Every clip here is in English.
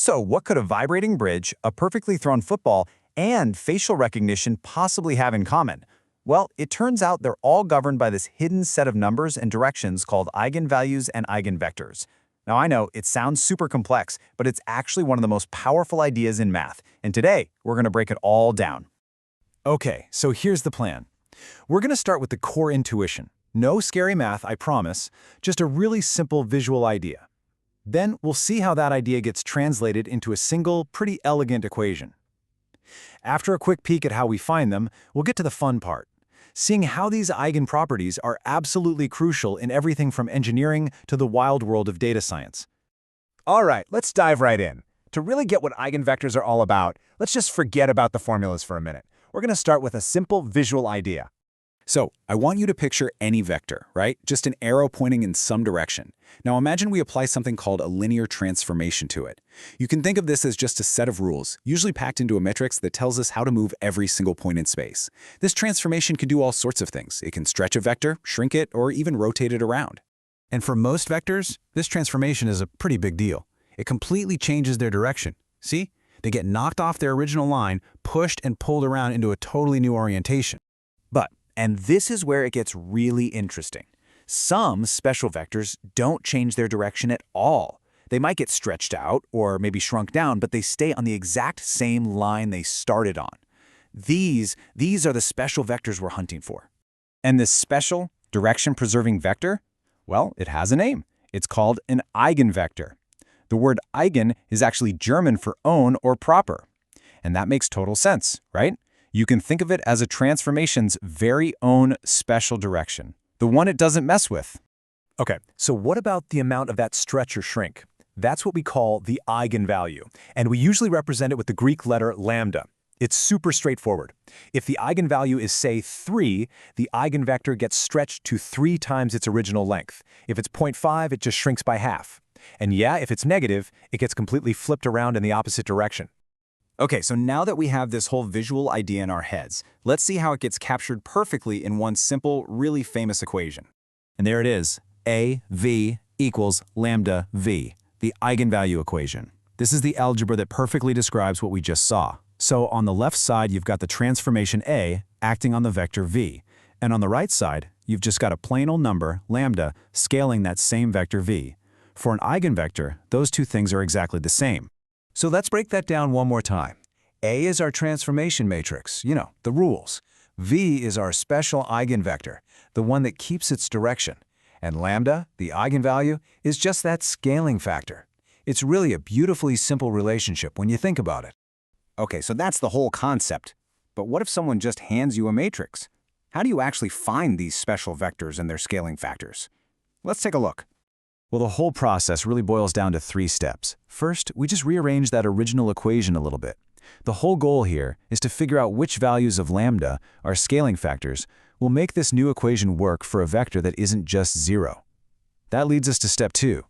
So, what could a vibrating bridge, a perfectly thrown football, and facial recognition possibly have in common? Well, it turns out they're all governed by this hidden set of numbers and directions called eigenvalues and eigenvectors. Now, I know it sounds super complex, but it's actually one of the most powerful ideas in math, and today we're going to break it all down. Okay, so here's the plan. We're going to start with the core intuition. No scary math, I promise, just a really simple visual idea. Then we'll see how that idea gets translated into a single, pretty elegant equation. After a quick peek at how we find them, we'll get to the fun part, seeing how these eigenproperties are absolutely crucial in everything from engineering to the wild world of data science. All right, let's dive right in. To really get what eigenvectors are all about, let's just forget about the formulas for a minute. We're going to start with a simple visual idea. So, I want you to picture any vector, right? Just an arrow pointing in some direction. Now imagine we apply something called a linear transformation to it. You can think of this as just a set of rules, usually packed into a matrix that tells us how to move every single point in space. This transformation can do all sorts of things. It can stretch a vector, shrink it, or even rotate it around. And for most vectors, this transformation is a pretty big deal. It completely changes their direction. See? They get knocked off their original line, pushed and pulled around into a totally new orientation. And this is where it gets really interesting. Some special vectors don't change their direction at all. They might get stretched out or maybe shrunk down, but they stay on the exact same line they started on. These are the special vectors we're hunting for. And this special, direction-preserving vector? Well, it has a name. It's called an eigenvector. The word eigen is actually German for own or proper. And that makes total sense, right? You can think of it as a transformation's very own special direction, the one it doesn't mess with. Okay, so what about the amount of that stretch or shrink? That's what we call the eigenvalue, and we usually represent it with the Greek letter lambda. It's super straightforward. If the eigenvalue is, say, 3, the eigenvector gets stretched to 3 times its original length. If it's 0.5, it just shrinks by half. And yeah, if it's negative, it gets completely flipped around in the opposite direction. Okay, so now that we have this whole visual idea in our heads, let's see how it gets captured perfectly in one simple, really famous equation. And there it is, AV equals lambda V, the eigenvalue equation. This is the algebra that perfectly describes what we just saw. So on the left side, you've got the transformation A acting on the vector V. And on the right side, you've just got a plain old number, lambda, scaling that same vector V. For an eigenvector, those two things are exactly the same. So let's break that down one more time. A is our transformation matrix, the rules. V is our special eigenvector, the one that keeps its direction. And lambda, the eigenvalue, is just that scaling factor. It's really a beautifully simple relationship when you think about it. Okay, so that's the whole concept. But what if someone just hands you a matrix? How do you actually find these special vectors and their scaling factors? Let's take a look. Well, the whole process really boils down to 3 steps. First, we just rearrange that original equation a little bit. The whole goal here is to figure out which values of lambda, our scaling factors, will make this new equation work for a vector that isn't just 0. That leads us to step 2,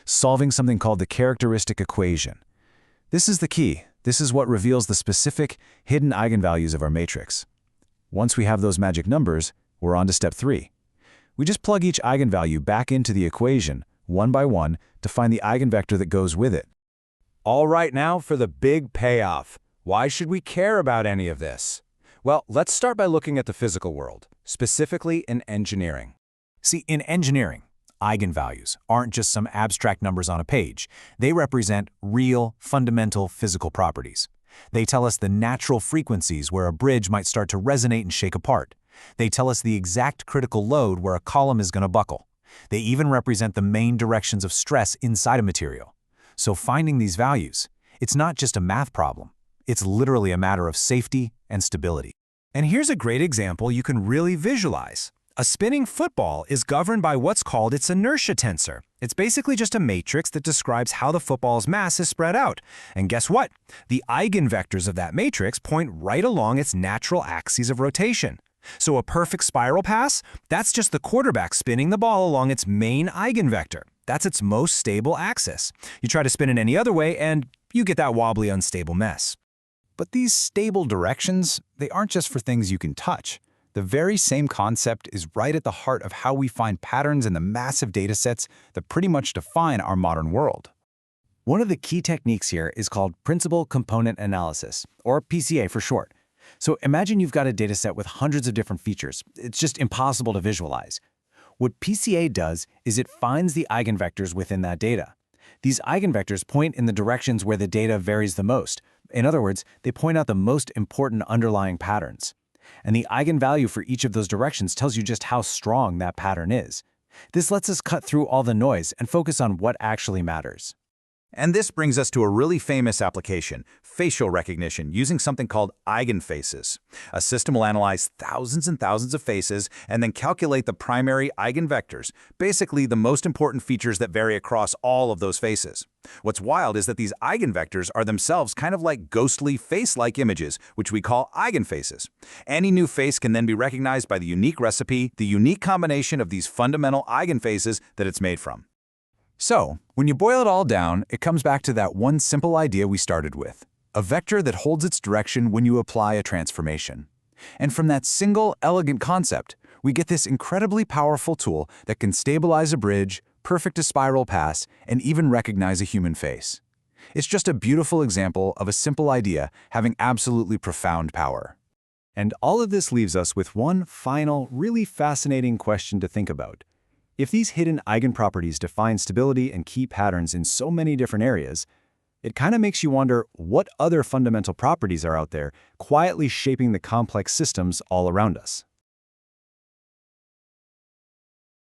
solving something called the characteristic equation. This is the key. This is what reveals the specific, hidden eigenvalues of our matrix. Once we have those magic numbers, we're on to step 3. We just plug each eigenvalue back into the equation, one by one, to find the eigenvector that goes with it. All right, now for the big payoff. Why should we care about any of this? Well, let's start by looking at the physical world, specifically in engineering. See, in engineering, eigenvalues aren't just some abstract numbers on a page. They represent real, fundamental physical properties. They tell us the natural frequencies where a bridge might start to resonate and shake apart. They tell us the exact critical load where a column is going to buckle. They even represent the main directions of stress inside a material. So finding these values, it's not just a math problem. It's literally a matter of safety and stability. And here's a great example you can really visualize. A spinning football is governed by what's called its inertia tensor. It's basically just a matrix that describes how the football's mass is spread out. And guess what? The eigenvectors of that matrix point right along its natural axes of rotation. So a perfect spiral pass, that's just the quarterback spinning the ball along its main eigenvector. That's its most stable axis. You try to spin it any other way, and you get that wobbly, unstable mess. But these stable directions, they aren't just for things you can touch. The very same concept is right at the heart of how we find patterns in the massive datasets that pretty much define our modern world. One of the key techniques here is called principal component analysis, or PCA for short. So imagine you've got a dataset with hundreds of different features. It's just impossible to visualize. What PCA does is it finds the eigenvectors within that data. These eigenvectors point in the directions where the data varies the most. In other words, they point out the most important underlying patterns. And the eigenvalue for each of those directions tells you just how strong that pattern is. This lets us cut through all the noise and focus on what actually matters. And this brings us to a really famous application, facial recognition, using something called eigenfaces. A system will analyze thousands and thousands of faces and then calculate the primary eigenvectors, basically the most important features that vary across all of those faces. What's wild is that these eigenvectors are themselves kind of like ghostly face-like images, which we call eigenfaces. Any new face can then be recognized by the unique recipe, the unique combination of these fundamental eigenfaces that it's made from. So, when you boil it all down, it comes back to that one simple idea we started with, a vector that holds its direction when you apply a transformation. And from that single, elegant concept, we get this incredibly powerful tool that can stabilize a bridge, perfect a spiral pass, and even recognize a human face. It's just a beautiful example of a simple idea having absolutely profound power. And all of this leaves us with one final, really fascinating question to think about. If these hidden eigenproperties define stability and key patterns in so many different areas, it kind of makes you wonder what other fundamental properties are out there quietly shaping the complex systems all around us.